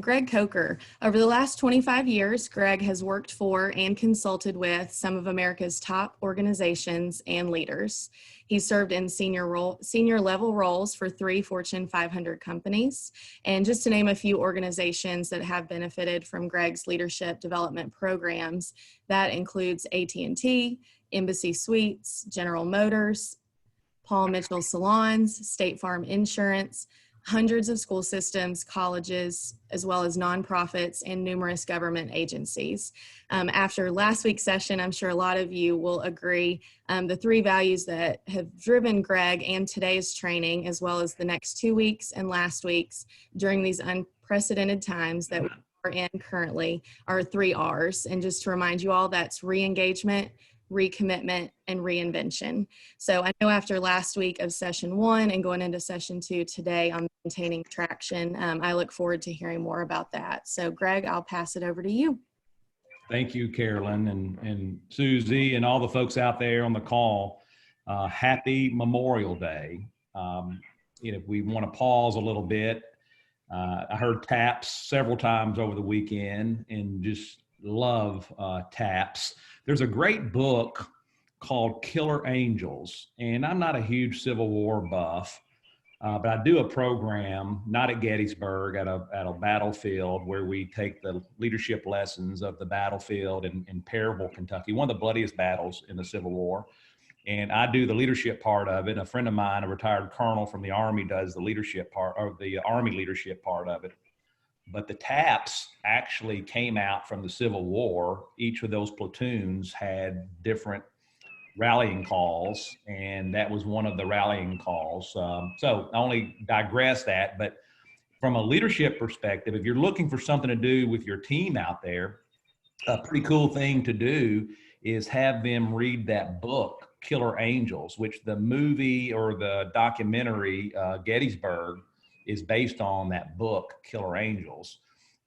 Greg Coker. Over the last 25 years, Greg has worked for and consulted with some of America's top organizations and leaders. He served in senior level roles for 3 Fortune 500 companies. And just to name a few organizations that have benefited from Greg's leadership development programs, that includes AT&T, Embassy Suites, General Motors, Paul Mitchell Salons, State Farm Insurance, hundreds of school systems, colleges, as well as nonprofits and numerous government agencies. After last week's session, I'm sure a lot of you will agree the 3 values that have driven Greg and today's training, as well as the next 2 weeks and last week's during these unprecedented times that we are in currently, are 3 R's. And just to remind you all, that's re-engagement, recommitment, and reinvention. So I know after last week of session 1 and going into session 2 today on maintaining traction, I look forward to hearing more about that. So Greg, I'll pass it over to you. Thank you, Carolyn and Susie and all the folks out there on the call. Happy Memorial Day. We want to pause a little bit. I heard TAPS several times over the weekend and just love TAPS. There's a great book called Killer Angels, and I'm not a huge Civil War buff, but I do a program, not at Gettysburg, at a battlefield where we take the leadership lessons of the battlefield in Perryville, Kentucky, one of the bloodiest battles in the Civil War. And I do the leadership part of it. A friend of mine, a retired colonel from the Army, does the leadership part, or the Army leadership part of it. But the TAPS actually came out from the Civil War. Each of those platoons had different rallying calls, and that was one of the rallying calls. So I only digress that, but from a leadership perspective, if you're looking for something to do with your team out there, a pretty cool thing to do is have them read that book, Killer Angels, which the movie or the documentary, Gettysburg, is based on that book, Killer Angels.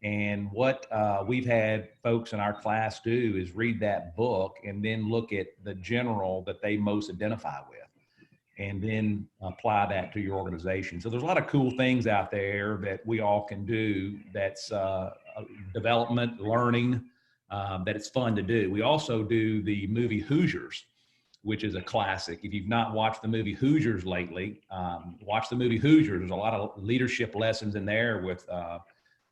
And what we've had folks in our class do is read that book and then look at the general that they most identify with and then apply that to your organization. So there's a lot of cool things out there that we all can do that's development, learning, that it's fun to do. We also do the movie Hoosiers, which is a classic. If you've not watched the movie Hoosiers lately, watch the movie Hoosiers. There's a lot of leadership lessons in there with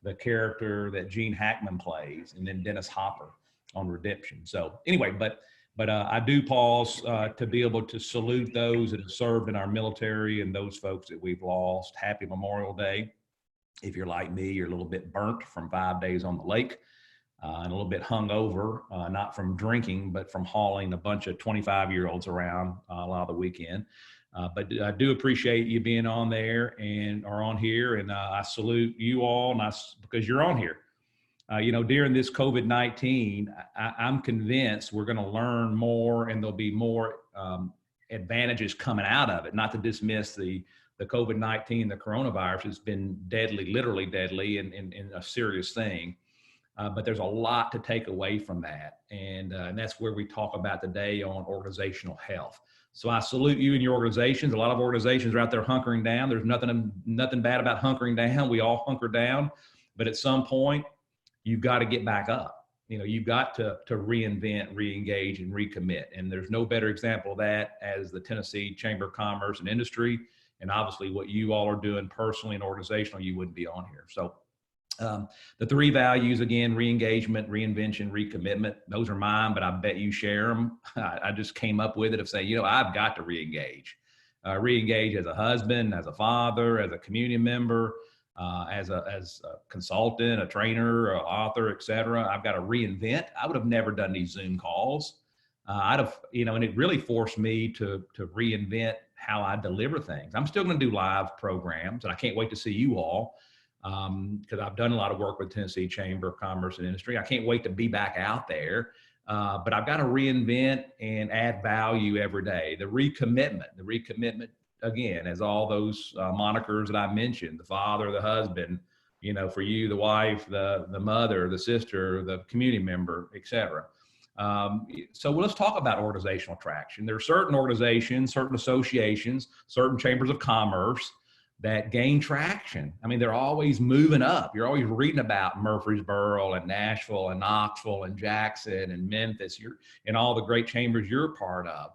the character that Gene Hackman plays, and then Dennis Hopper on Redemption. So anyway, but I do pause to be able to salute those that have served in our military and those folks that we've lost. Happy Memorial Day. If you're like me, you're a little bit burnt from 5 days on the lake. And a little bit hungover, not from drinking, but from hauling a bunch of 25-year-olds around a lot of the weekend. But I do appreciate you being on there and are on here, and I salute you all, and because you're on here. During this COVID-19, I'm convinced we're going to learn more, and there'll be more advantages coming out of it. Not to dismiss the COVID-19, the coronavirus has been deadly, literally deadly, and a serious thing. But there's a lot to take away from that. And that's where we talk about today on organizational health. So I salute you and your organizations. A lot of organizations are out there hunkering down. There's nothing bad about hunkering down. We all hunker down. But at some point, you've got to get back up. You've got to reinvent, re-engage, and recommit. And there's no better example of that as the Tennessee Chamber of Commerce and Industry. And obviously what you all are doing personally and organizational, you wouldn't be on here. So the 3 values, again, re-engagement, reinvention, recommitment, those are mine, but I bet you share them. I just came up with it of saying, I've got to re-engage. Re-engage as a husband, as a father, as a community member, as a consultant, a trainer, an author, et cetera. I've got to reinvent. I would have never done these Zoom calls. And it really forced me to reinvent how I deliver things. I'm still going to do live programs, and I can't wait to see you all. Because I've done a lot of work with Tennessee Chamber of Commerce and Industry. I can't wait to be back out there, but I've got to reinvent and add value every day. The recommitment, again, as all those monikers that I mentioned, the father, the husband, for you, the wife, the mother, the sister, the community member, et cetera. So let's talk about organizational traction. There are certain organizations, certain associations, certain chambers of commerce that gain traction. I mean, they're always moving up. You're always reading about Murfreesboro and Nashville and Knoxville and Jackson and Memphis. You're in all the great chambers you're part of.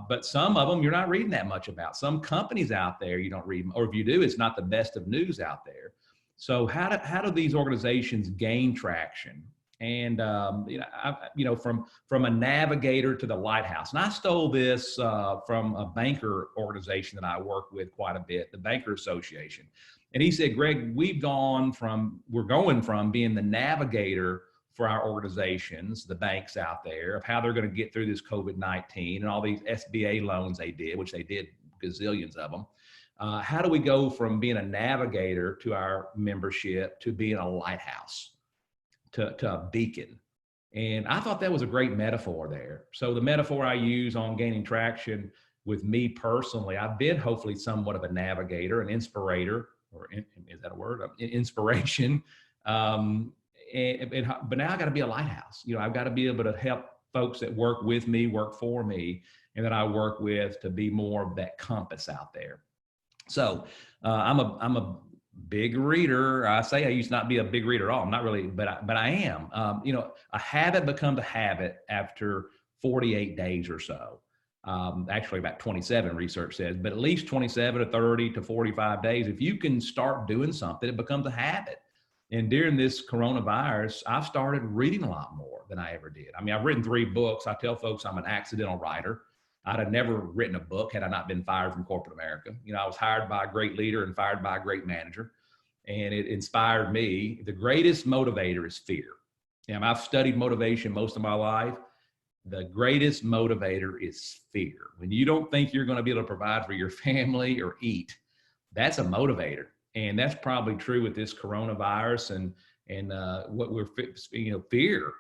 But some of them you're not reading that much about. Some companies out there you don't read, or if you do, it's not the best of news out there. So how do these organizations gain traction? And from a navigator to the lighthouse. And I stole this from a banker organization that I work with quite a bit, the Banker Association. And he said, Greg, we're going from being the navigator for our organizations, the banks out there, of how they're going to get through this COVID-19 and all these SBA loans they did, which they did gazillions of them. How do we go from being a navigator to our membership to being a lighthouse, to a beacon? And I thought that was a great metaphor there. So the metaphor I use on gaining traction with me personally, I've been hopefully somewhat of a navigator, an inspirator, or is that a word? Inspiration. But now I got to be a lighthouse. I've got to be able to help folks that work with me, work for me, and that I work with to be more of that compass out there. So I'm a big reader. I say I used to not be a big reader at all. I'm not really, but I am. A habit becomes a habit after 48 days or so. Actually about 27, research says, but at least 27 to 30 to 45 days. If you can start doing something, it becomes a habit. And during this coronavirus, I've started reading a lot more than I ever did. I mean, I've written 3 books. I tell folks I'm an accidental writer. I'd have never written a book had I not been fired from corporate America. I was hired by a great leader and fired by a great manager. And it inspired me. The greatest motivator is fear. I've studied motivation most of my life. The greatest motivator is fear. When you don't think you're going to be able to provide for your family or eat, that's a motivator. And that's probably true with this coronavirus and what we're, fear.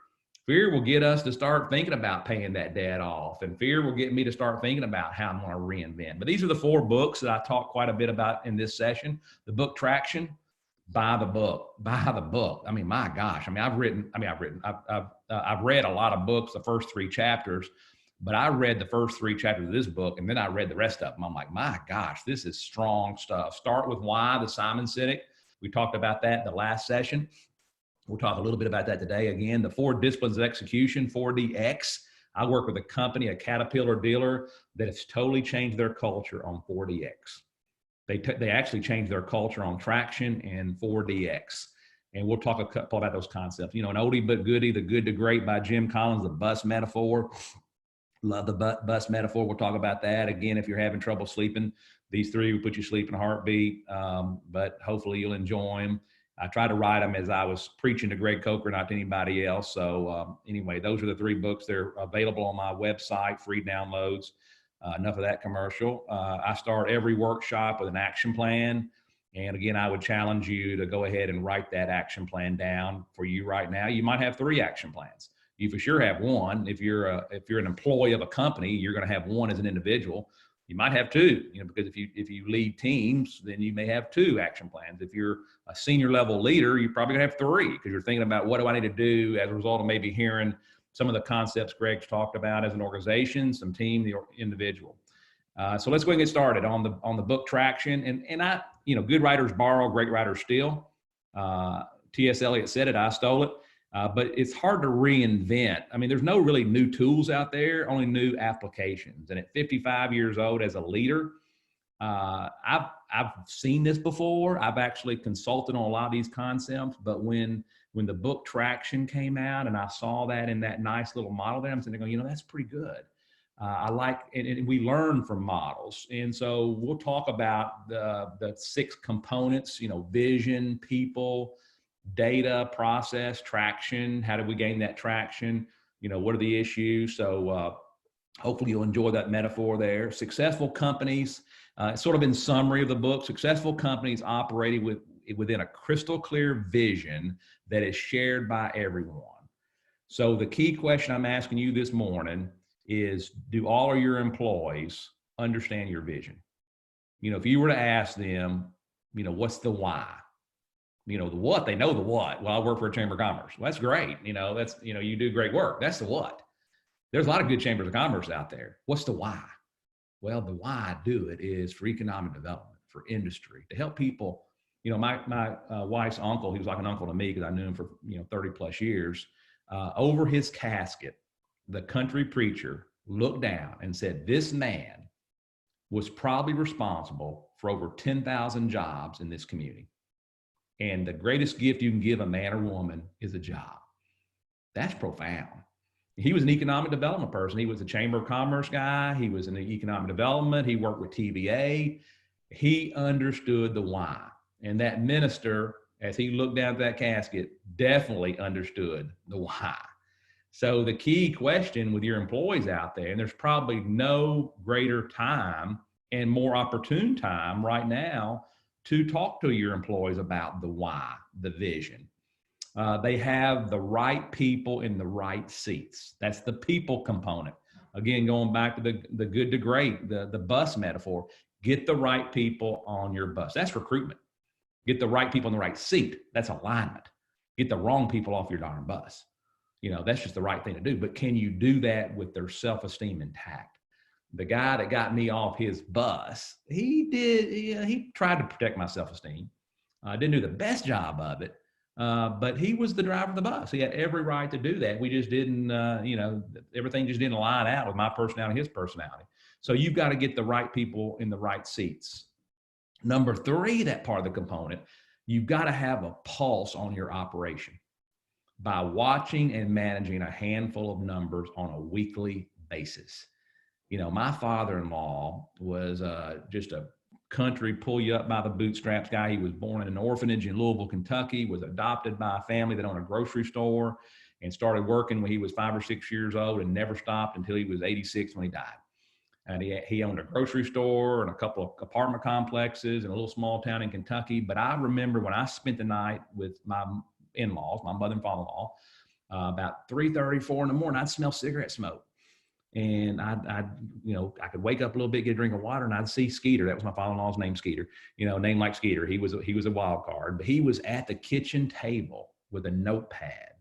Fear will get us to start thinking about paying that debt off. And fear will get me to start thinking about how I'm going to reinvent. But these are the 4 books that I talk quite a bit about in this session. The book Traction, buy the book. I mean, my gosh. I've read a lot of books, the first 3 chapters, but I read the first 3 chapters of this book and then I read the rest of them. I'm like, my gosh, this is strong stuff. Start with Why, the Simon Sinek. We talked about that in the last session. We'll talk a little bit about that today. Again, the 4 disciplines of execution, 4DX. I work with a company, a Caterpillar dealer, that has totally changed their culture on 4DX. They actually changed their culture on Traction and 4DX. And we'll talk a couple about those concepts. An oldie but goodie, The Good to Great by Jim Collins, the bus metaphor. Love the bus metaphor. We'll talk about that. Again, if you're having trouble sleeping, these 3 will put you to sleep in a heartbeat, but hopefully you'll enjoy them. I tried to write them as I was preaching to Greg Coker, not to anybody else. So anyway, those are the 3 books. They're available on my website, free downloads. Enough of that commercial. I start every workshop with an action plan. And again, I would challenge you to go ahead and write that action plan down for you right now. You might have 3 action plans. You for sure have 1. If you're an employee of a company, you're going to have 1 as an individual. You might have 2, because if you lead teams, then you may have 2 action plans. If you're a senior level leader, you're probably gonna have 3 because you're thinking about what do I need to do as a result of maybe hearing some of the concepts Greg's talked about as an organization, some team, the individual. So let's go ahead and get started on the book Traction. And good writers borrow, great writers steal. T.S. Eliot said it, I stole it. But it's hard to reinvent. I mean, there's no really new tools out there, only new applications. And at 55 years old as a leader, I've seen this before. I've actually consulted on a lot of these concepts, but when the book Traction came out and I saw that in that nice little model there, I'm sitting there going, that's pretty good. And we learn from models. And so we'll talk about the 6 components, vision, people, data, process, traction. How do we gain that traction? What are the issues? So hopefully you'll enjoy that metaphor there. Successful companies, sort of in summary of the book, successful companies operating within a crystal clear vision that is shared by everyone. So the key question I'm asking you this morning is, do all of your employees understand your vision? If you were to ask them, what's the why? The what, they know the what. Well, I work for a chamber of commerce. Well, that's great. You do great work. That's the what. There's a lot of good chambers of commerce out there. What's the why? Well, the why I do it is for economic development, for industry, to help people. You know, my wife's uncle, he was like an uncle to me because I knew him for 30 plus years. Over his casket, the country preacher looked down and said, "This man was probably responsible for over 10,000 jobs in this community. And the greatest gift you can give a man or woman is a job." That's profound. He was an economic development person. He was a Chamber of Commerce guy. He was in the economic development. He worked with TVA. He understood the why. And that minister, as he looked down at that casket, definitely understood the why. So the key question with your employees out there, and there's probably no greater time and more opportune time right now to talk to your employees about the why, the vision. They have the right people in the right seats. That's the people component. Again, going back to the good to great, the bus metaphor, get the right people on your bus. That's recruitment. Get the right people in the right seat. That's alignment. Get the wrong people off your darn bus. That's just the right thing to do. But can you do that with their self-esteem intact? The guy that got me off his bus, he tried to protect my self-esteem. Didn't do the best job of it, but he was the driver of the bus. He had every right to do that. We just didn't, everything just didn't line out with my personality and his personality. So you've got to get the right people in the right seats. Number 3, that part of the component, you've got to have a pulse on your operation by watching and managing a handful of numbers on a weekly basis. My father-in-law was just a country pull you up by the bootstraps guy. He was born in an orphanage in Louisville, Kentucky, was adopted by a family that owned a grocery store, and started working when he was 5 or 6 years old and never stopped until he was 86 when he died. And he owned a grocery store and a couple of apartment complexes in a little small town in Kentucky. But I remember when I spent the night with my in-laws, my mother and father-in-law, about 3:30, 4 in the morning, I'd smell cigarette smoke. And I could wake up a little bit, get a drink of water, and I'd see Skeeter. That was my father-in-law's name, Skeeter. Name like Skeeter. He was a wild card, but he was at the kitchen table with a notepad,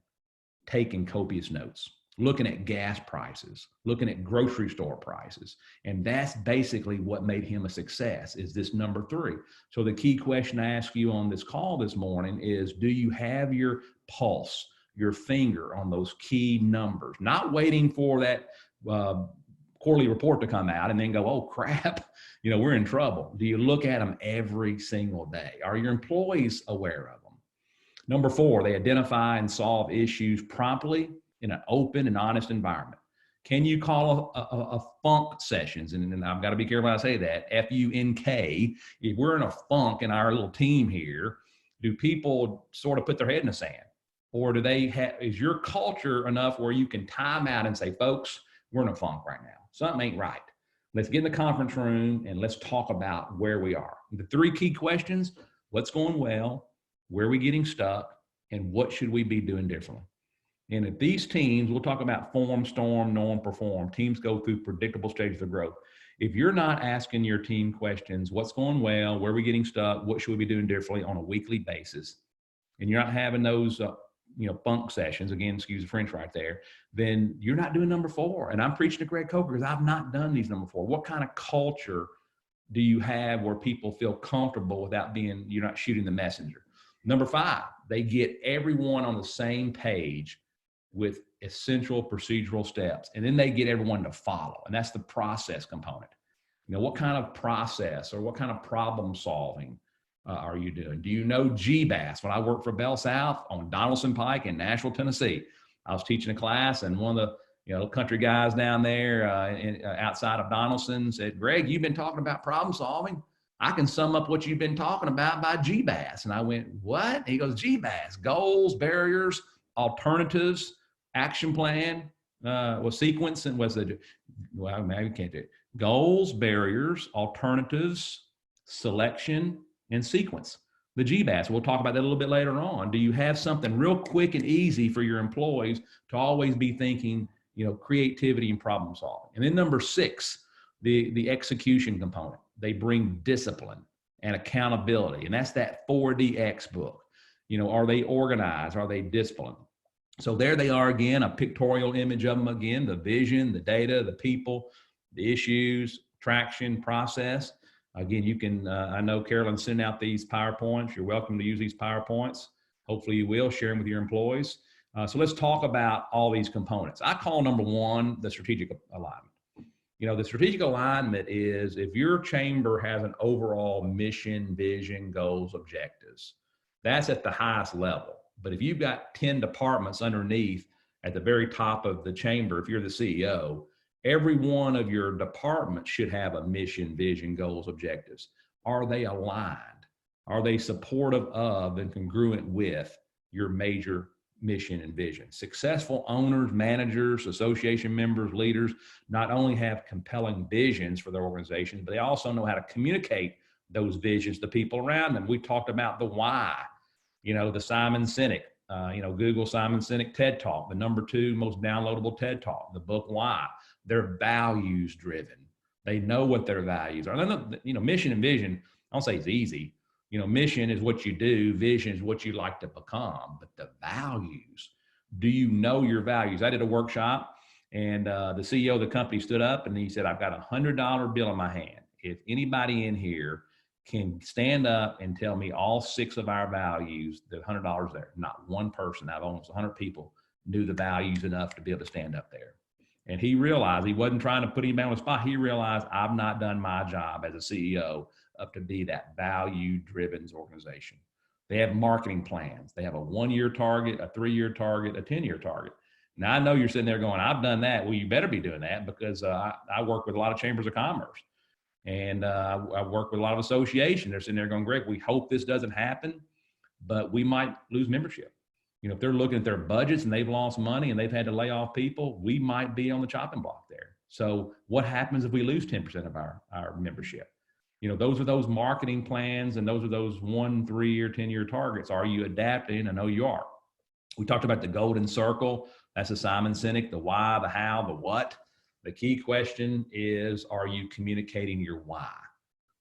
taking copious notes, looking at gas prices, looking at grocery store prices. And that's basically what made him a success, is this number 3. So the key question I ask you on this call this morning is, do you have your pulse, your finger on those key numbers? Not waiting for that quarterly report to come out and then go, oh crap, we're in trouble. Do you look at them every single day? Are your employees aware of them? Number 4, they identify and solve issues promptly in an open and honest environment. Can you call a funk sessions? And I've got to be careful when I say that, F-U-N-K. If we're in a funk in our little team here, do people sort of put their head in the sand? Or do they is your culture enough where you can time out and say, folks, we're in a funk right now. Something ain't right. Let's get in the conference room and let's talk about where we are. The 3 key questions: what's going well, where are we getting stuck, and what should we be doing differently? And at these teams, we'll talk about form, storm, norm, perform. Teams go through predictable stages of growth. If you're not asking your team questions, what's going well, where are we getting stuck, what should we be doing differently on a weekly basis, and you're not having those funk sessions, again, excuse the French right there, then you're not doing number 4. And I'm preaching to Greg Coker because I've not done these number 4. What kind of culture do you have where people feel comfortable without you're not shooting the messenger? Number 5, they get everyone on the same page with essential procedural steps, and then they get everyone to follow. And that's the process component. What kind of process or what kind of problem solving are you doing? Do you know GBAS? When I worked for Bell South on Donaldson Pike in Nashville, Tennessee, I was teaching a class, and one of the country guys down there outside of Donaldson said, Greg, you've been talking about problem solving. I can sum up what you've been talking about by GBAS. And I went, what? And he goes, GBAS: goals, barriers, alternatives, action plan, sequence, and maybe can't do it. Goals, barriers, alternatives, selection, and sequence. The GBAS, we'll talk about that a little bit later on. Do you have something real quick and easy for your employees to always be thinking, creativity and problem solving? And then number 6, the execution component. They bring discipline and accountability. And that's that 4DX book. Are they organized? Are they disciplined? So there they are again, a pictorial image of them again, the vision, the data, the people, the issues, traction, process. Again, you can, I know Carolyn's sending out these PowerPoints. You're welcome to use these PowerPoints. Hopefully you will share them with your employees. So let's talk about all these components. I call number one, the strategic alignment. You know, the strategic alignment is if your chamber has an overall mission, vision, goals, objectives, that's at the highest level. But if you've got 10 departments underneath at the very top of the chamber, if you're the CEO, every one of your departments should have a mission, vision, goals, objectives. Are they aligned? Are they supportive of and congruent with your major mission and vision? Successful owners, managers, association members, leaders not only have compelling visions for their organizations, but they also know how to communicate those visions to people around them. We talked about the why, you know, the Simon Sinek, Google Simon Sinek TED Talk, the #2 most downloadable TED Talk, the book Why. They're values driven. They know what their values are. Mission and vision, I don't say it's easy. Mission is what you do, vision is what you like to become, but the values, do you know your values? I did a workshop and the CEO of the company stood up and he said, I've got $100 bill in my hand. If anybody in here can stand up and tell me all 6 of our values, the $100 there, not one person out of almost 100 people knew the values enough to be able to stand up there. And he realized, he wasn't trying to put anybody on the spot. He realized, I've not done my job as a CEO up to be that value-driven organization. They have marketing plans. They have a 1-year target, a 3-year target, a 10-year target. Now, I know you're sitting there going, I've done that. Well, you better be doing that because I work with a lot of chambers of commerce. And I work with a lot of associations. They're sitting there going, Greg, we hope this doesn't happen, but we might lose membership. If they're looking at their budgets and they've lost money and they've had to lay off people, we might be on the chopping block there. So what happens if we lose 10% of our membership? Those are those marketing plans and those are those 1, 3-year, 10-year targets. Are you adapting? I know you are. We talked about the golden circle. That's the Simon Sinek, the why, the how, the what. The key question is, are you communicating your why?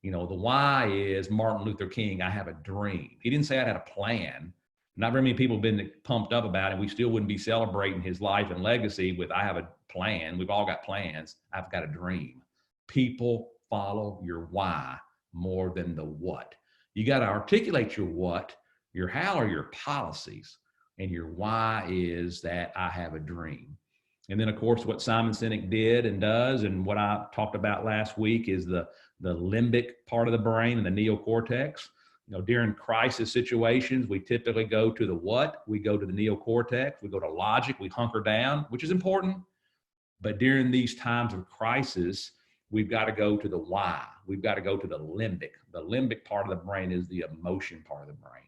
The why is Martin Luther King, I have a dream. He didn't say I had a plan. Not very many people have been pumped up about it. We still wouldn't be celebrating his life and legacy with, I have a plan. We've all got plans. I've got a dream. People follow your why more than the what. You got to articulate your what, your how are your policies, and your why is that I have a dream. And then, of course, what Simon Sinek did and does, and what I talked about last week is the limbic part of the brain and the neocortex. During crisis situations, we typically go to the what, we go to the neocortex, we go to logic, we hunker down, which is important. But during these times of crisis, we've got to go to the why. We've got to go to the limbic. The limbic part of the brain is the emotion part of the brain.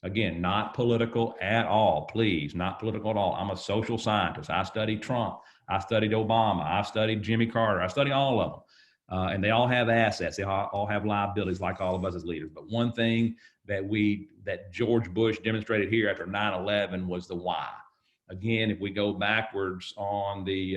Again, not political at all, please, not political at all. I'm a social scientist. I studied Trump. I studied Obama. I studied Jimmy Carter. I studied all of them. And they all have assets. They all have liabilities like all of us as leaders. But one thing that George Bush demonstrated here after 9/11 was the why. Again, if we go backwards on the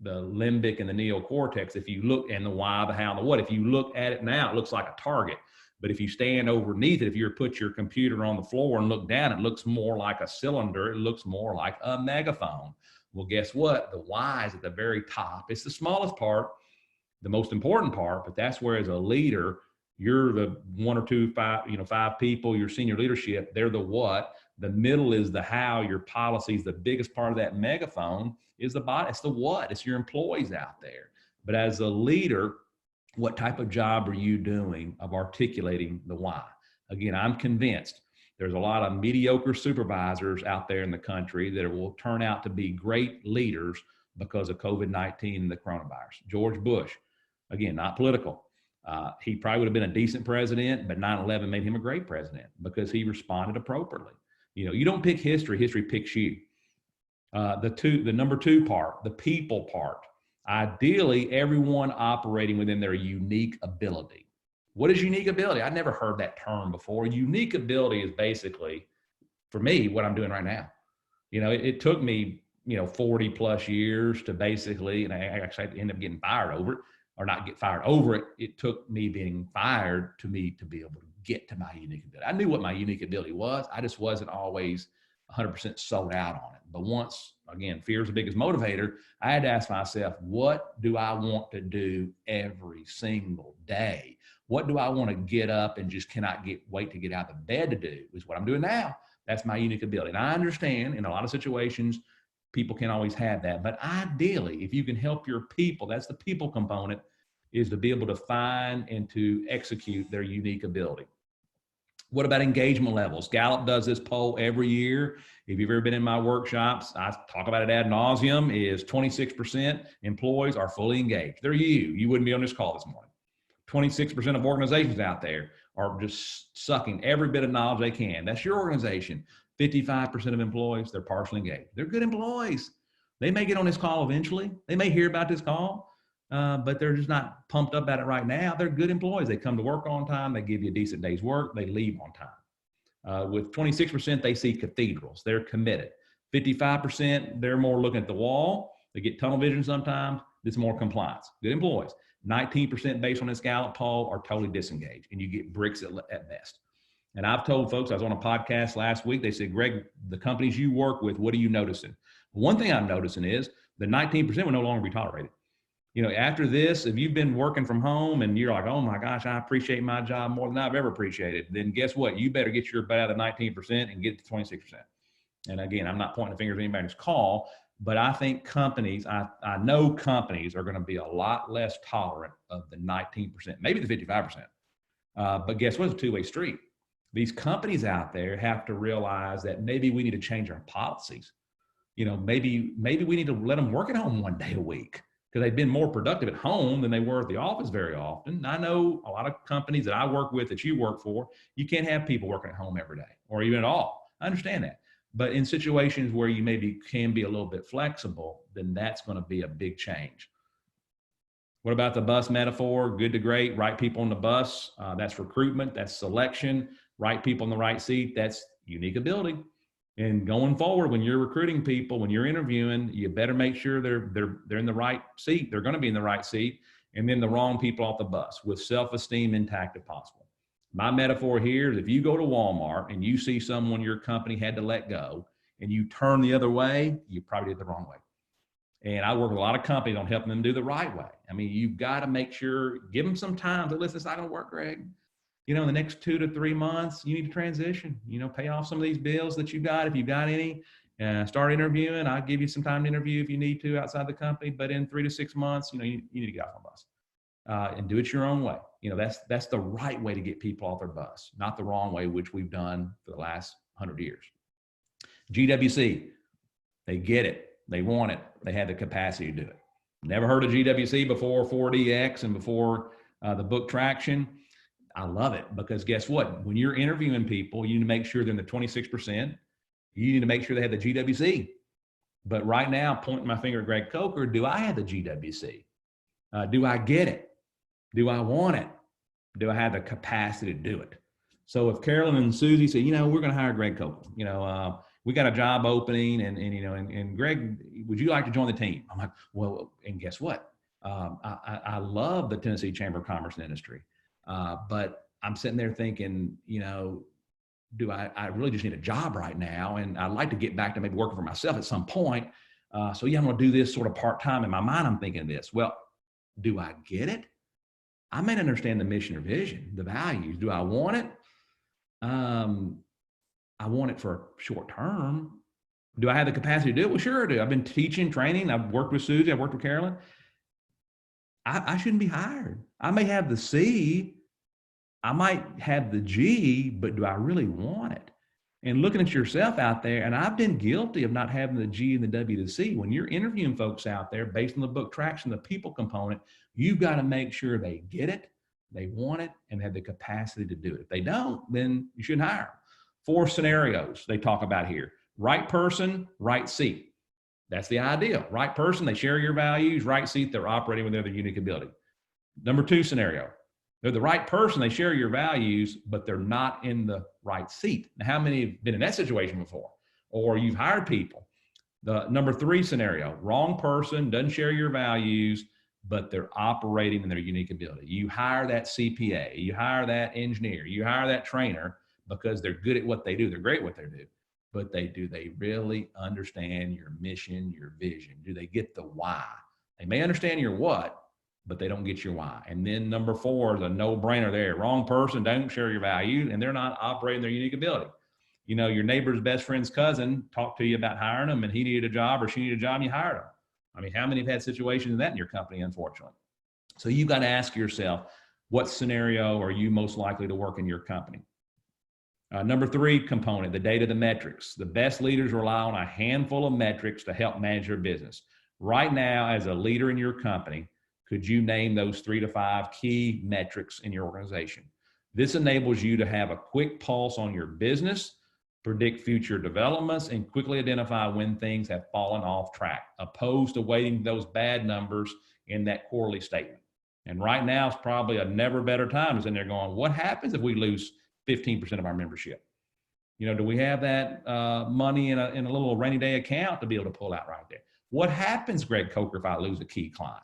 limbic and the neocortex, if you look, and the why, the how, and the what, if you look at it now, it looks like a target. But if you stand underneath it, if you put your computer on the floor and look down, it looks more like a cylinder. It looks more like a megaphone. Well, guess what? The why is at the very top. It's the smallest part, the most important part, but that's where, as a leader, you're the 1 or 2, 5 people, your senior leadership, they're the what. The middle is the how, your policies. The biggest part of that megaphone is the body. It's the what. It's your employees out there. But as a leader, what type of job are you doing of articulating the why? Again, I'm convinced there's a lot of mediocre supervisors out there in the country that will turn out to be great leaders because of COVID-19 and the coronavirus. George Bush, again, not political. He probably would have been a decent president, but 9/11 made him a great president because he responded appropriately. You don't pick history, history picks you. The number 2 part, the people part. Ideally, everyone operating within their unique ability. What is unique ability? I'd never heard that term before. Unique ability is basically, for me, what I'm doing right now. It took me, 40 plus years to basically, and I actually ended up getting fired over it, or not get fired over it. It took me being fired to be able to get to my unique ability. I knew what my unique ability was. I just wasn't always 100% sold out on it. But once, again, fear is the biggest motivator, I had to ask myself, what do I want to do every single day? What do I want to get up and just cannot wait to get out of bed to do, is what I'm doing now. That's my unique ability. And I understand in a lot of situations, people can't always have that. But ideally, if you can help your people, that's the people component, is to be able to find and to execute their unique ability. What about engagement levels? Gallup does this poll every year. If you've ever been in my workshops, I talk about it ad nauseum, is 26% employees are fully engaged. They're you. You wouldn't be on this call this morning. 26% of organizations out there are just sucking every bit of knowledge they can. That's your organization. 55% of employees, they're partially engaged. They're good employees. They may get on this call eventually. They may hear about this call. But they're just not pumped up about it right now. They're good employees. They come to work on time. They give you a decent day's work. They leave on time. With 26%, they see cathedrals. They're committed. 55%, they're more looking at the wall. They get tunnel vision sometimes. It's more compliance. Good employees. 19% based on this Gallup poll are totally disengaged, and you get bricks at best. And I've told folks, I was on a podcast last week, they said, Greg, the companies you work with, what are you noticing? One thing I'm noticing is the 19% will no longer be tolerated. After this, if you've been working from home and you're like, oh my gosh, I appreciate my job more than I've ever appreciated, then guess what? You better get your butt out of the 19% and get to 26%. And again, I'm not pointing the fingers at anybody's call, but I think companies, I know companies are going to be a lot less tolerant of the 19%, maybe the 55%. But guess what? It's a two-way street. These companies out there have to realize that maybe we need to change our policies. Maybe we need to let them work at home one day a week, because they've been more productive at home than they were at the office very often. I know a lot of companies that I work with, that you work for, you can't have people working at home every day or even at all. I understand that. But in situations where you maybe can be a little bit flexible, then that's going to be a big change. What about the bus metaphor? Good to great, right people on the bus. That's recruitment, that's selection, right people in the right seat. That's unique ability. And going forward, when you're recruiting people, when you're interviewing, you better make sure they're in the right seat. They're going to be in the right seat, and then the wrong people off the bus with self-esteem intact if possible. My metaphor here is, if you go to Walmart and you see someone your company had to let go and you turn the other way, you probably did the wrong way. And I work with a lot of companies on helping them do the right way. I mean, you've got to make sure, give them some time to listen, it's not going to work, Greg. In the next 2 to 3 months, you need to transition, pay off some of these bills that you've got. If you've got any, start interviewing. I'll give you some time to interview if you need to outside the company, but in 3 to 6 months, you need to get off the bus and do it your own way. That's the right way to get people off their bus, not the wrong way, which we've done for the last 100 years. GWC, they get it. They want it. They have the capacity to do it. Never heard of GWC before 4DX and before the book Traction. I love it, because guess what? When you're interviewing people, you need to make sure they're in the 26%. You need to make sure they have the GWC. But right now, pointing my finger at Greg Coker, do I have the GWC? Do I get it? Do I want it? Do I have the capacity to do it? So if Carolyn and Susie say, we're going to hire Greg Coker, we got a job opening, and Greg, would you like to join the team? I'm like, well, and guess what? I love the Tennessee Chamber of Commerce and Industry. But I'm sitting there thinking, do I really just need a job right now? And I'd like to get back to maybe working for myself at some point. So yeah, I'm going to do this sort of part-time. In my mind, I'm thinking this, well, do I get it? I may not understand the mission or vision, the values. Do I want it? I want it for short term. Do I have the capacity to do it? Well, sure I do. I've been teaching, training. I've worked with Susie. I've worked with Carolyn. I shouldn't be hired. I may have the C, I might have the G, but do I really want it? And looking at yourself out there, and I've been guilty of not having the G and the W to C. When you're interviewing folks out there based on the book Traction, the people component, you've got to make sure they get it, they want it, and have the capacity to do it. If they don't, then you shouldn't hire them. 4 scenarios they talk about here. Right person, right seat. That's the ideal. Right person, they share your values. Right seat, they're operating with their unique ability. Number 2 scenario, they're the right person, they share your values, but they're not in the right seat. Now, how many have been in that situation before? Or you've hired people. The number 3 scenario, wrong person, doesn't share your values, but they're operating in their unique ability. You hire that CPA, you hire that engineer, you hire that trainer because they're good at what they do. They're great at what they do. but do they really understand your mission, your vision? Do they get the why? They may understand your what, but they don't get your why. And then number 4 is a no-brainer there. Wrong person, don't share your value, and they're not operating their unique ability. You know, your neighbor's best friend's cousin talked to you about hiring them, and he needed a job or she needed a job, and you hired them. I mean, how many have had situations of that in your company, unfortunately? So you've got to ask yourself, what scenario are you most likely to work in your company? Number 3 component, the data, the metrics. The best leaders rely on a handful of metrics to help manage their business. Right now, as a leader in your company, could you name those 3 to 5 key metrics in your organization? This enables you to have a quick pulse on your business, predict future developments, and quickly identify when things have fallen off track, opposed to waiting those bad numbers in that quarterly statement. And right now, it's probably a never better time to sit there going, what happens if we lose 15% of our membership? You know, do we have that money in a little rainy day account to be able to pull out right there? What happens, Greg Coker, if I lose a key client?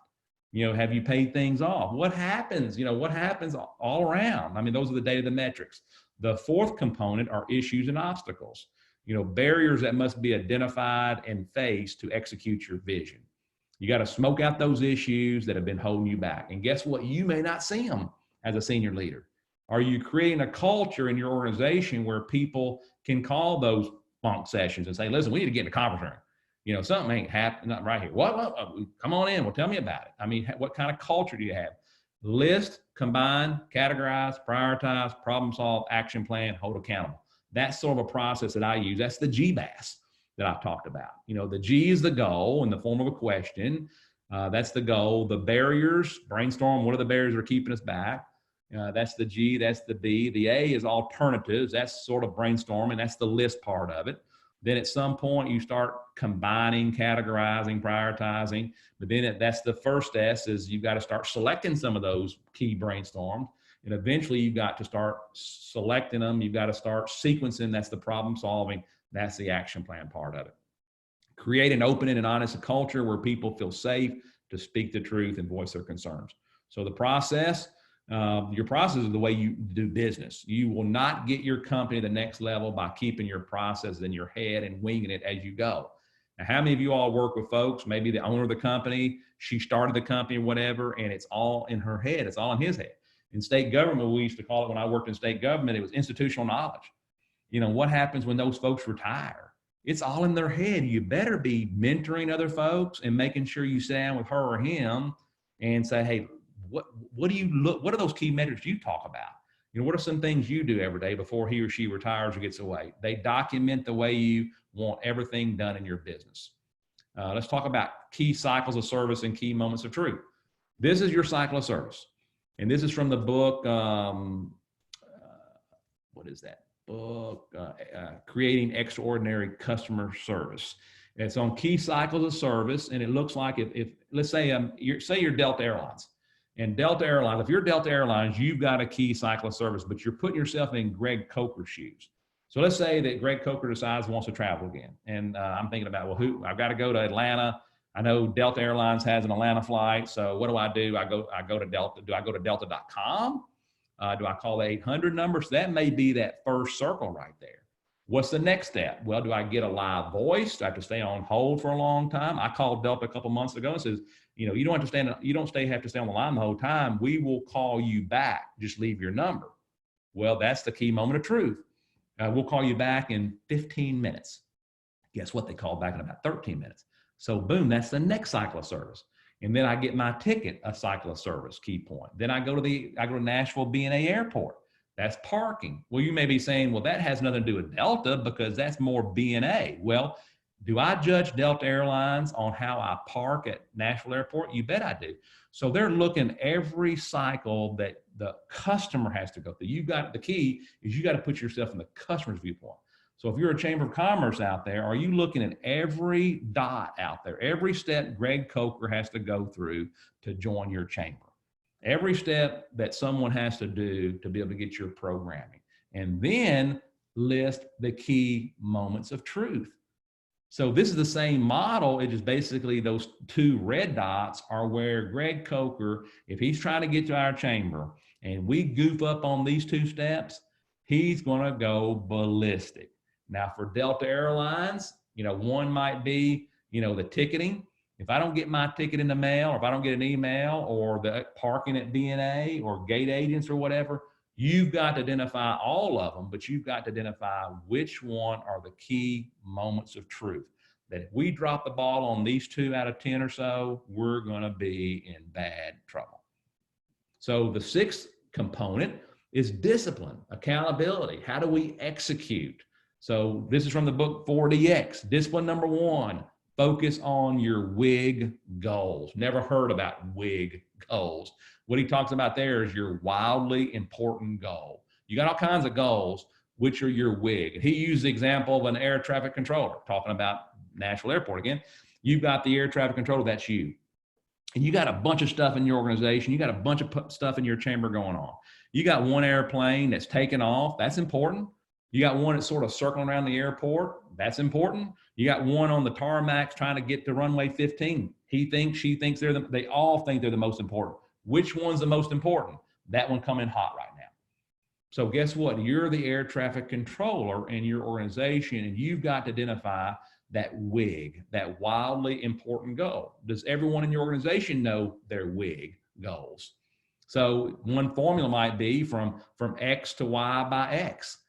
You know, have you paid things off? What happens? You know, what happens all around? I mean, those are the data, the metrics. The 4th component are issues and obstacles. You know, barriers that must be identified and faced to execute your vision. You got to smoke out those issues that have been holding you back. And guess what? You may not see them as a senior leader. Are you creating a culture in your organization where people can call those bunk sessions and say, listen, we need to get in the conference room. You know, something ain't happening, nothing right here. What? Come on in. Well, tell me about it. I mean, what kind of culture do you have? List, combine, categorize, prioritize, problem solve, action plan, hold accountable. That's sort of a process that I use. That's the GBAS that I've talked about. You know, the G is the goal in the form of a question. That's the goal. The barriers, brainstorm, what are the barriers that are keeping us back? That's the G, that's the B. The A is alternatives. That's sort of brainstorming. That's the list part of it. Then at some point you start combining, categorizing, prioritizing. But then that's the first S is you've got to start selecting some of those key brainstorms. And eventually you've got to start selecting them. You've got to start sequencing. That's the problem solving. That's the action plan part of it. Create an open and honest culture where people feel safe to speak the truth and voice their concerns. So the process, your process is the way you do business. You will not get your company to the next level by keeping your process in your head and winging it as you go. Now, how many of you all work with folks, maybe the owner of the company, she started the company or whatever, and it's all in her head, it's all in his head. In state government, we used to call it, when I worked in state government, it was institutional knowledge. You know, what happens when those folks retire? It's all in their head. You better be mentoring other folks and making sure you sit down with her or him and say, hey, what do you look, what are those key metrics you talk about? You know, what are some things you do every day before he or she retires or gets away? They document the way you want everything done in your business. Let's talk about key cycles of service and key moments of truth. This is your cycle of service. And this is from the book, what is that book? Creating Extraordinary Customer Service. It's on key cycles of service. And it looks like if let's say, you're Delta Airlines. And Delta Airlines, if you're Delta Airlines, you've got a key cycle of service, but you're putting yourself in Greg Coker's shoes. So let's say that Greg Coker decides he wants to travel again. And I'm thinking about, well, I've got to go to Atlanta. I know Delta Airlines has an Atlanta flight. So what do? I go to Delta. Do I go to delta.com? Do I call the 800 number? So that may be that first circle right there. What's the next step? Well, do I get a live voice? Do I have to stay on hold for a long time? I called Delta a couple months ago and says, you know, you don't have to stay on the line the whole time. We will call you back. Just leave your number. Well, that's the key moment of truth. We'll call you back in 15 minutes. Guess what? They called back in about 13 minutes. So boom, that's the next cycle of service. And then I get my ticket, a cycle of service, key point. Then I go to Nashville B&A Airport. That's parking. Well, you may be saying, well, that has nothing to do with Delta because that's more B&A. Well, do I judge Delta Airlines on how I park at Nashville Airport? You bet I do. So they're looking every cycle that the customer has to go through. The key is you got to put yourself in the customer's viewpoint. So if you're a Chamber of Commerce out there, are you looking at every dot out there, every step Greg Coker has to go through to join your chamber? Every step that someone has to do to be able to get your programming, and then list the key moments of truth. So this is the same model. It is basically those two red dots are where Greg Coker, if he's trying to get to our chamber and we goof up on these two steps, he's going to go ballistic. Now for Delta Airlines, one might be, the ticketing. If I don't get my ticket in the mail, or if I don't get an email, or the parking at BNA or gate agents or whatever, you've got to identify all of them, but you've got to identify which one are the key moments of truth. That if we drop the ball on these 2 out of 10 or so, we're going to be in bad trouble. So the 6th component is discipline, accountability. How do we execute? So this is from the book 4DX. Discipline number 1, focus on your WIG goals. Never heard about WIG goals. What he talks about there is your wildly important goal. You got all kinds of goals, which are your WIG. And he used the example of an air traffic controller, talking about Nashville Airport again. You've got the air traffic controller, that's you. And you got a bunch of stuff in your organization. You got a bunch of stuff in your chamber going on. You got one airplane that's taking off. That's important. You got one that's sort of circling around the airport. That's important. You got one on the tarmac trying to get to runway 15. He thinks, she thinks they all think they're the most important. Which one's the most important? That one coming hot right now. So guess what? You're the air traffic controller in your organization, and you've got to identify that WIG, that wildly important goal. Does everyone in your organization know their WIG goals? So one formula might be from X to Y by X.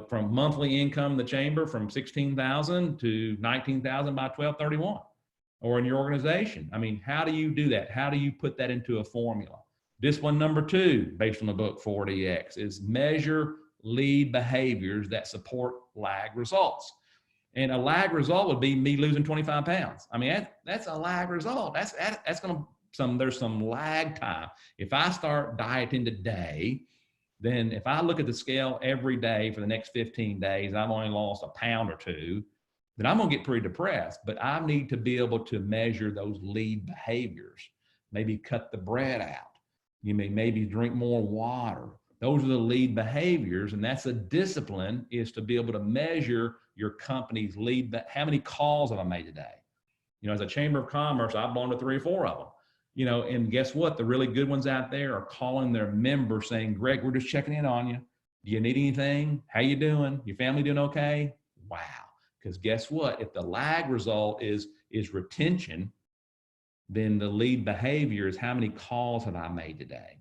From monthly income in the chamber from 16,000 to 19,000 by 12/31, or in your organization. I mean, how do you do that? How do you put that into a formula? Discipline number 2, based on the book 4DX, is measure lead behaviors that support lag results. And a lag result would be me losing 25 pounds. I mean, that's a lag result. That's going to, there's some lag time. If I start dieting today, then if I look at the scale every day for the next 15 days, I've only lost a pound or 2, then I'm going to get pretty depressed. But I need to be able to measure those lead behaviors. Maybe cut the bread out. You may maybe drink more water. Those are the lead behaviors, and that's a discipline, is to be able to measure your company's lead. How many calls have I made today? As a chamber of commerce, I've belonged to 3 or 4 of them. And guess what? The really good ones out there are calling their members saying, Greg, we're just checking in on you. Do you need anything? How you doing? Your family doing okay? Wow. Because guess what? If the lag result is retention, then the lead behavior is how many calls have I made today?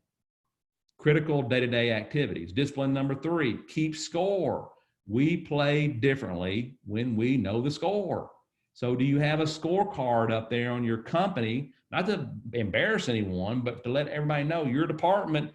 Critical day-to-day activities. Discipline number 3, keep score. We play differently when we know the score. So do you have a scorecard up there on your company? Not to embarrass anyone, but to let everybody know your department,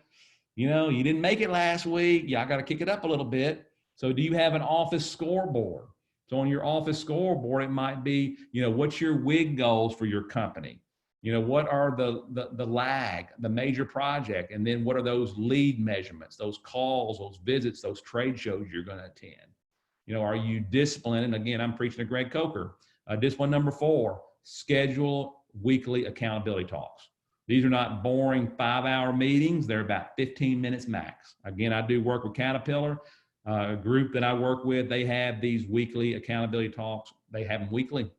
you didn't make it last week. Y'all got to kick it up a little bit. So do you have an office scoreboard? So on your office scoreboard, it might be, what's your WIG goals for your company? What are the lag, the major project? And then what are those lead measurements, those calls, those visits, those trade shows you're going to attend? Are you disciplined? And again, I'm preaching to Greg Coker. Discipline number 4, schedule weekly accountability talks. These are not boring 5-hour meetings. They're about 15 minutes max. Again, I do work with Caterpillar, a group that I work with. They have these weekly accountability talks. They have them weekly,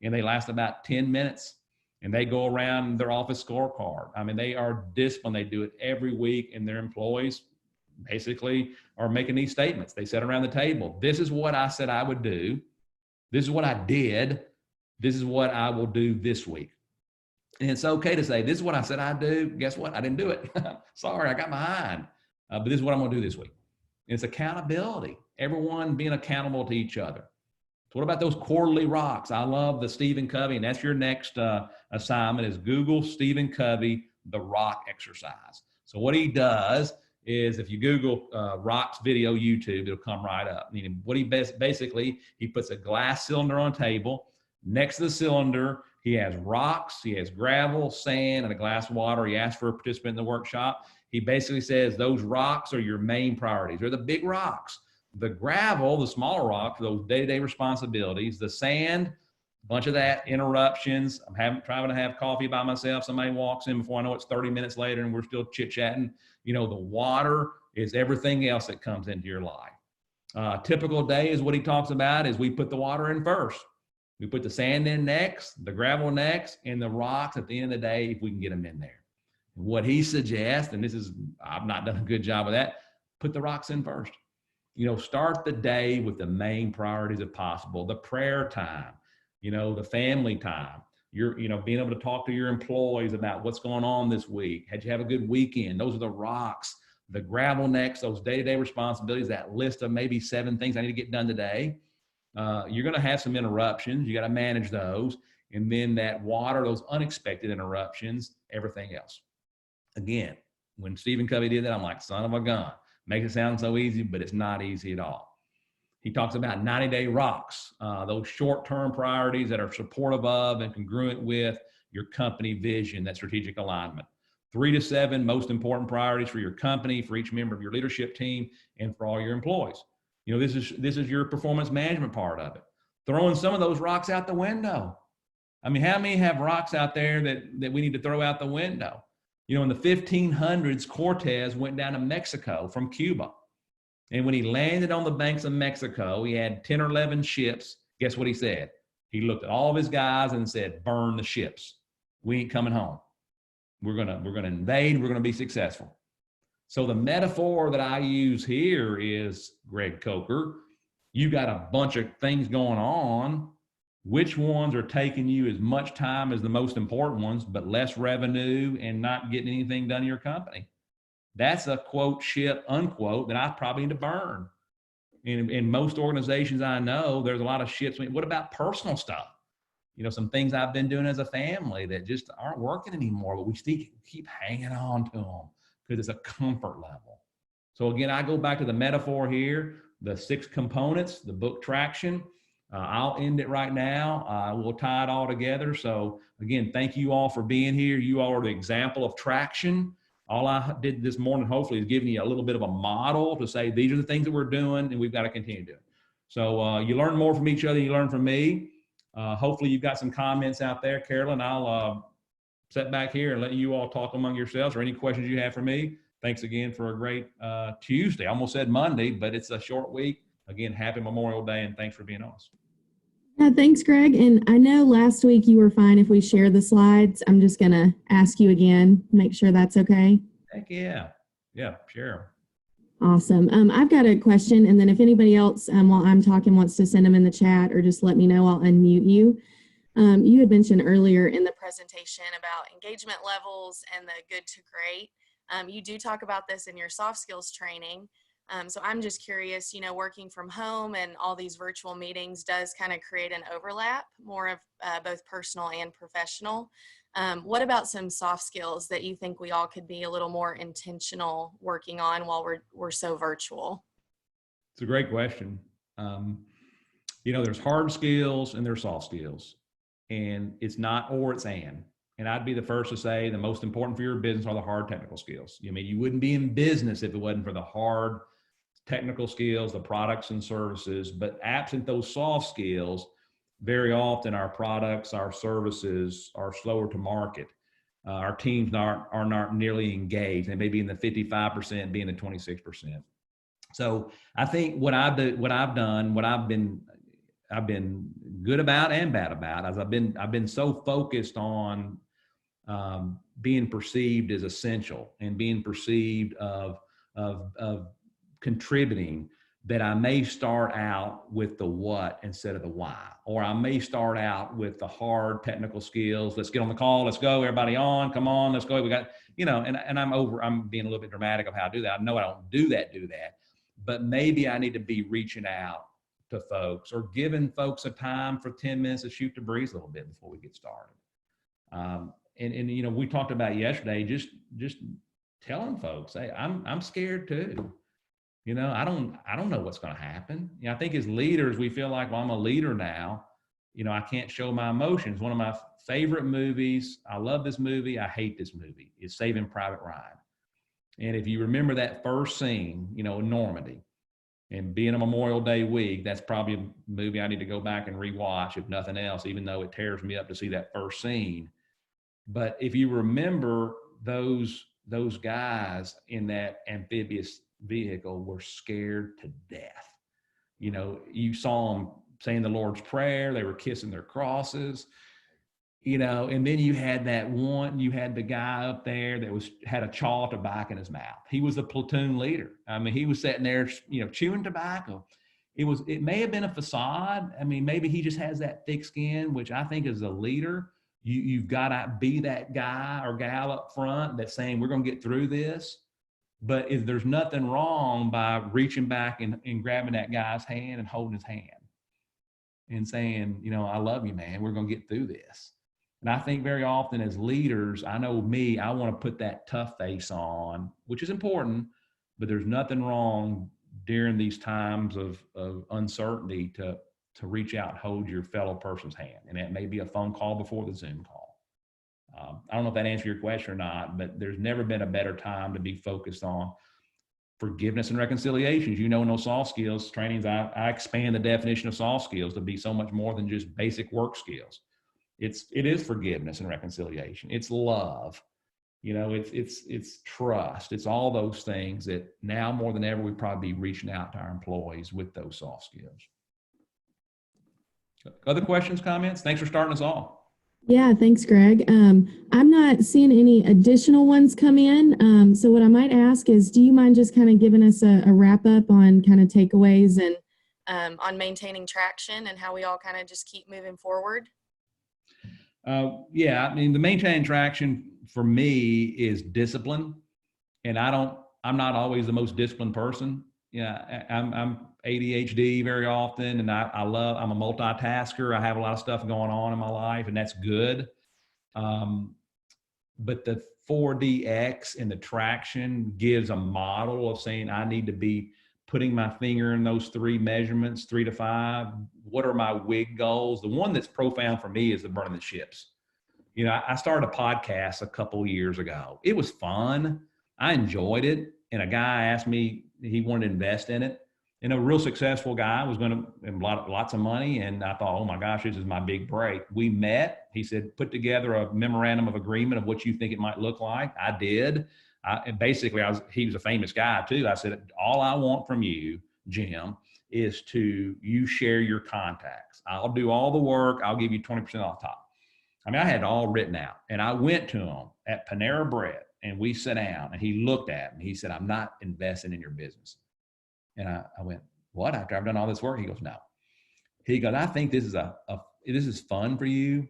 and they last about 10 minutes. And they go around their office scorecard. I mean, they are disciplined. They do it every week, and their employees basically are making these statements. They sit around the table. This is what I said I would do. This is what I did. This is what I will do this week. And it's okay to say, this is what I said I'd do. Guess what? I didn't do it. Sorry, I got behind. But this is what I'm going to do this week. And it's accountability. Everyone being accountable to each other. So what about those quarterly rocks? I love the Stephen Covey, and that's your next assignment is Google Stephen Covey, the rock exercise. So what he does is if you Google rocks video YouTube, it'll come right up. I mean, what he basically, he puts a glass cylinder on a table. Next to the cylinder, he has rocks, he has gravel, sand, and a glass of water. He asked for a participant in the workshop. He basically says those rocks are your main priorities. They're the big rocks. The gravel, the smaller rocks, those day-to-day responsibilities. The sand, a bunch of that, interruptions. I'm trying to have coffee by myself. Somebody walks in before I know it's 30 minutes later and we're still chit-chatting. The water is everything else that comes into your life. Typical day is what he talks about is we put the water in first. We put the sand in next, the gravel next, and the rocks at the end of the day, if we can get them in there. What he suggests, and I've not done a good job of that, put the rocks in first. Start the day with the main priorities if possible, the prayer time, the family time, being able to talk to your employees about what's going on this week. Had you have a good weekend? Those are the rocks, the gravel necks, those day-to-day responsibilities, that list of maybe 7 things I need to get done today. You're going to have some interruptions. You got to manage those. And then that water, those unexpected interruptions, everything else. Again, when Stephen Covey did that, I'm like, son of a gun. Makes it sound so easy, but it's not easy at all. He talks about 90-day rocks, those short-term priorities that are supportive of and congruent with your company vision, that strategic alignment. 3 to 7 most important priorities for your company, for each member of your leadership team, and for all your employees. This is your performance management part of it. Throwing some of those rocks out the window. I mean, how many have rocks out there that we need to throw out the window? In the 1500s, Cortez went down to Mexico from Cuba. And when he landed on the banks of Mexico, he had 10 or 11 ships. Guess what he said? He looked at all of his guys and said, burn the ships. We ain't coming home. We're gonna invade. We're gonna be successful. So the metaphor that I use here is, Greg Coker, you got a bunch of things going on. Which ones are taking you as much time as the most important ones, but less revenue and not getting anything done in your company? That's a quote ship, unquote, that I probably need to burn. In most organizations I know, there's a lot of ships. What about personal stuff? Some things I've been doing as a family that just aren't working anymore, but we still keep hanging on to them because it's a comfort level. So again, I go back to the metaphor here, the 6 components, the book Traction. I'll end it right now. We'll tie it all together. So again, thank you all for being here. You all are the example of traction. All I did this morning, hopefully, is giving you a little bit of a model to say, these are the things that we're doing and we've got to continue doing. So you learn more from each other than you learn from me. Hopefully you've got some comments out there. Carolyn, I'll sit back here and let you all talk among yourselves or any questions you have for me. Thanks again for a great Tuesday. I almost said Monday, but it's a short week. Again, happy Memorial Day, and thanks for being on us. Yeah, thanks, Greg. And I know last week you were fine if we share the slides. I'm just going to ask you again, make sure that's okay. Heck yeah. Yeah, sure. Awesome. I've got a question, and then if anybody else while I'm talking wants to send them in the chat or just let me know, I'll unmute you. You had mentioned earlier in the presentation about engagement levels and the good to great. You do talk about this in your soft skills training. So I'm just curious, working from home and all these virtual meetings does kind of create an overlap, more of both personal and professional. What about some soft skills that you think we all could be a little more intentional working on while we're so virtual? It's a great question. There's hard skills and there's soft skills, and it's not or, it's and. And I'd be the first to say the most important for your business are the hard technical skills. You wouldn't be in business if it wasn't for the hard technical skills, the products and services. But absent those soft skills, very often our products, our services are slower to market. Our teams are not nearly engaged. They may be in the 55%, be in the 26%. So I think what I've been good about and bad about, as I've been so focused on being perceived as essential and being perceived of contributing, that I may start out with the what instead of the why, or I may start out with the hard technical skills. Let's get on the call. Let's go. Everybody on, come on, let's go. We got, and I'm being a little bit dramatic of how I do that. I know I don't do that, but maybe I need to be reaching out to folks or giving folks a time for 10 minutes to shoot the breeze a little bit before we get started. And we talked about yesterday, just telling folks, hey, I'm scared too. I don't know what's going to happen. I think as leaders, we feel like, well, I'm a leader now. I can't show my emotions. One of my favorite movies, I love this movie, I hate this movie, is Saving Private Ryan. And if you remember that first scene, Normandy, and being a Memorial Day week, that's probably a movie I need to go back and rewatch, if nothing else, even though it tears me up to see that first scene. But if you remember, those guys in that amphibious vehicle were scared to death. You saw them saying the Lord's Prayer. They were kissing their crosses. and then you had you had the guy up there that had a chaw tobacco in his mouth. He was the platoon leader. I mean, he was sitting there, chewing tobacco. It may have been a facade. I mean, maybe he just has that thick skin, which I think as a leader, you've got to be that guy or gal up front that's saying, we're going to get through this. But there's nothing wrong by reaching back and grabbing that guy's hand and holding his hand and saying, I love you, man. We're going to get through this. And I think very often as leaders, I know me, I want to put that tough face on, which is important, but there's nothing wrong during these times of uncertainty to reach out and hold your fellow person's hand. And that may be a phone call before the Zoom call. I don't know if that answered your question or not, but there's never been a better time to be focused on forgiveness and reconciliation. In those soft skills trainings, I expand the definition of soft skills to be so much more than just basic work skills. It is forgiveness and reconciliation. It's love. It's trust. It's all those things that now more than ever, we probably be reaching out to our employees with those soft skills. Other questions, comments? Thanks for starting us off. Yeah, thanks, Greg. I'm not seeing any additional ones come in. So what I might ask is, do you mind just kind of giving us a wrap up on kind of takeaways and on maintaining traction and how we all kind of just keep moving forward? Yeah, I mean, the maintaining traction for me is discipline, and I'm not always the most disciplined person. Yeah, I'm ADHD very often, and I'm a multitasker. I have a lot of stuff going on in my life, and that's good. But the 4DX and the traction gives a model of saying I need to be putting my finger in those 3 measurements, 3 to 5. What are my WIG goals? The one that's profound for me is the burning the ships. I started a podcast a couple years ago. It was fun. I enjoyed it. And a guy asked me, he wanted to invest in it. And a real successful guy was going to have lots of money. And I thought, oh my gosh, this is my big break. We met. He said, put together a memorandum of agreement of what you think it might look like. I did. And basically, he was a famous guy too. I said, all I want from you, Jim, is you share your contacts. I'll do all the work. I'll give you 20% off top. I mean, I had it all written out. And I went to him at Panera Bread and we sat down and he looked at me. He said, I'm not investing in your business. And I went, what? After I've done all this work? He goes, no. He goes, I think this is fun for you.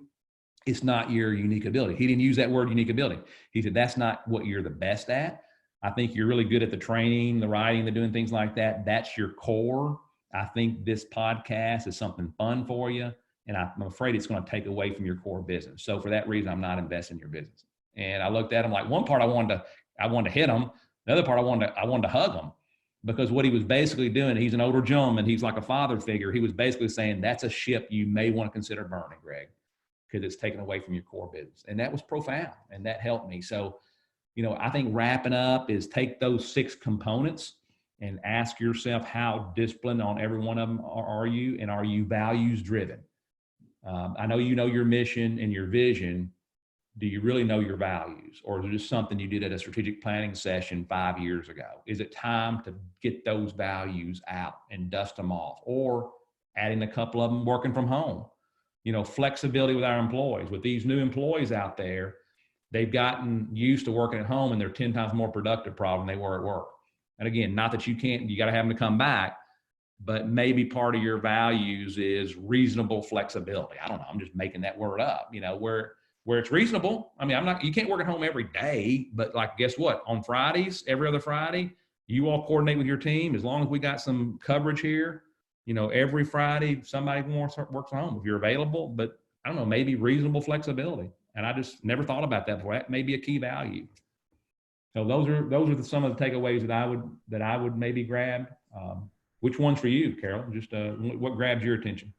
It's not your unique ability. He didn't use that word unique ability. He said, that's not what you're the best at. I think you're really good at the training, the writing, the doing things like that. That's your core. I think this podcast is something fun for you. And I'm afraid it's going to take away from your core business. So for that reason, I'm not investing in your business. And I looked at him like one part I wanted to hit him. The other part I wanted to hug him, because what he was basically doing, he's an older gentleman. He's like a father figure. He was basically saying, that's a ship you may want to consider burning, Greg, because it's taken away from your core business. And that was profound. And that helped me. So, I think wrapping up is take those 6 components and ask yourself, how disciplined on every one of them are you? And are you values driven? I know your mission and your vision. Do you really know your values? Or is it just something you did at a strategic planning session 5 years ago? Is it time to get those values out and dust them off? Or adding a couple of them working from home? Flexibility with our employees. With these new employees out there, they've gotten used to working at home and they're 10 times more productive probably than they were at work. And again, not that you got to have them to come back, but maybe part of your values is reasonable flexibility. I don't know. I'm just making that word up, where it's reasonable. I mean, you can't work at home every day, but like, guess what? On Fridays, every other Friday, you all coordinate with your team. As long as we got some coverage here, every Friday, somebody works from home if you're available, but I don't know, maybe reasonable flexibility. And I just never thought about that before. That may be a key value. So those are some of the takeaways that I would maybe grab. Which one's for you, Carol? Just what grabs your attention?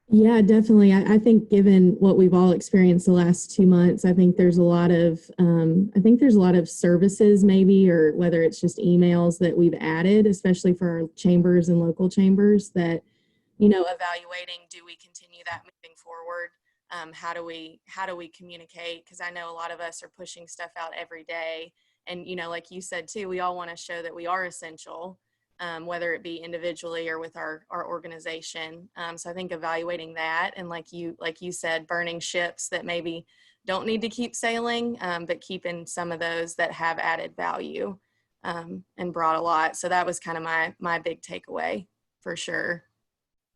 Yeah, definitely. I think given what we've all experienced the last 2 months, I think there's a lot of services maybe, or whether it's just emails that we've added, especially for our chambers and local chambers, that, Evaluating, do we continue that moving forward? How do we communicate? Because I know a lot of us are pushing stuff out every day. And, like you said too, we all want to show that we are essential. whether it be individually or with our organization. So I think evaluating that, and like you said, burning ships that maybe don't need to keep sailing, but keeping some of those that have added value and brought a lot. So that was kind of my big takeaway for sure.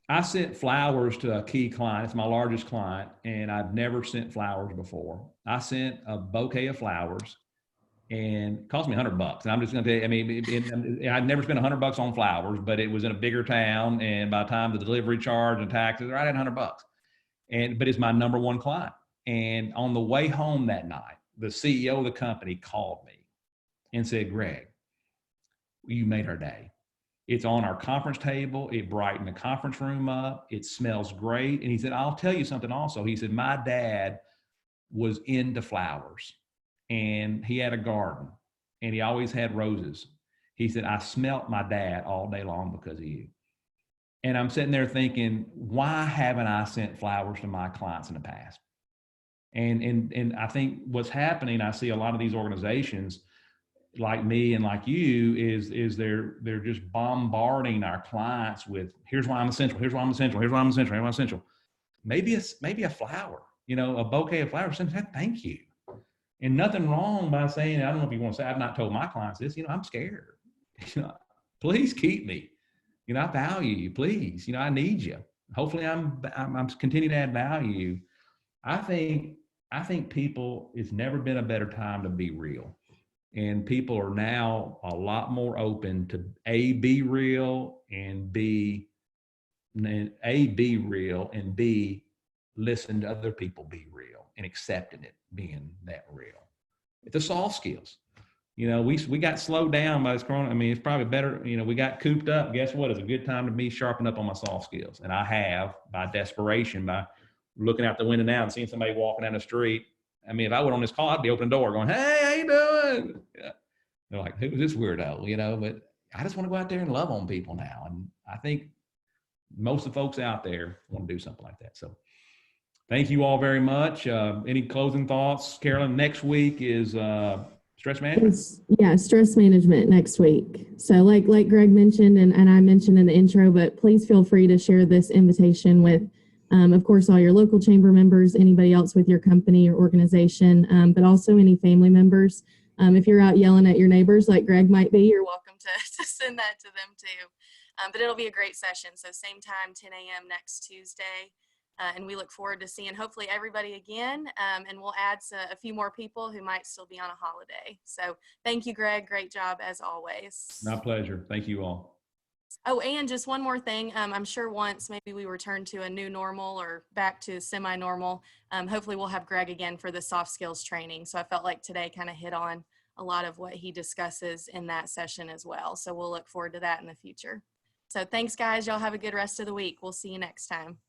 I sent flowers to a key client. It's my largest client, and I've never sent flowers before. I sent a bouquet of flowers, and it cost me $100. And I'm just going to tell you, I mean, I'd never spent $100 on flowers, but it was in a bigger town, and by the time the delivery charge and taxes, right at $100. But it's my number one client. And on the way home that night, the CEO of the company called me and said, "Greg, you made our day. It's on our conference table. It brightened the conference room up. It smells great." And he said, "I'll tell you something also." He said, "My dad was into flowers, and he had a garden, and he always had roses." He said, "I smelt my dad all day long because of you." And I'm sitting there thinking, why haven't I sent flowers to my clients in the past? And I think what's happening, I see a lot of these organizations like me and like you is they're just bombarding our clients with, "Here's why I'm essential. Here's why I'm essential. Here's why I'm essential. Here's why I'm essential." Maybe a flower, a bouquet of flowers. Thank you. And nothing wrong by saying, I don't know if you want to say, I've not told my clients this, I'm scared. Please keep me. I value you. Please, I need you. Hopefully I'm continuing to add value. I think people, it's never been a better time to be real. And people are now a lot more open to be real, and be real, and B, listen to other people be real and accepting it being that real. It's the soft skills. We got slowed down by this corona. I mean, it's probably better, we got cooped up. Guess what? It's a good time to be sharpen up on my soft skills. And I have, by desperation, by looking out the window now and seeing somebody walking down the street. I mean, if I went on this call, I'd be opening the door going, "Hey, how you doing?" Yeah. They're like, "Who's this weirdo?" But I just want to go out there and love on people now. And I think most of the folks out there want to do something like that. So thank you all very much. Any closing thoughts? Carolyn, next week is stress management? Stress management next week. So like Greg mentioned, and I mentioned in the intro, but please feel free to share this invitation with, of course, all your local chamber members, anybody else with your company or organization, but also any family members. If you're out yelling at your neighbors like Greg might be, you're welcome to send that to them too. But it'll be a great session. So same time, 10 a.m. next Tuesday. And we look forward to seeing hopefully everybody again. And we'll add a few more people who might still be on a holiday. So thank you, Greg. Great job as always. My pleasure. Thank you all. Oh, and just one more thing. I'm sure once maybe we return to a new normal or back to semi-normal, hopefully we'll have Greg again for the soft skills training. So I felt like today kind of hit on a lot of what he discusses in that session as well. So we'll look forward to that in the future. So thanks, guys. Y'all have a good rest of the week. We'll see you next time.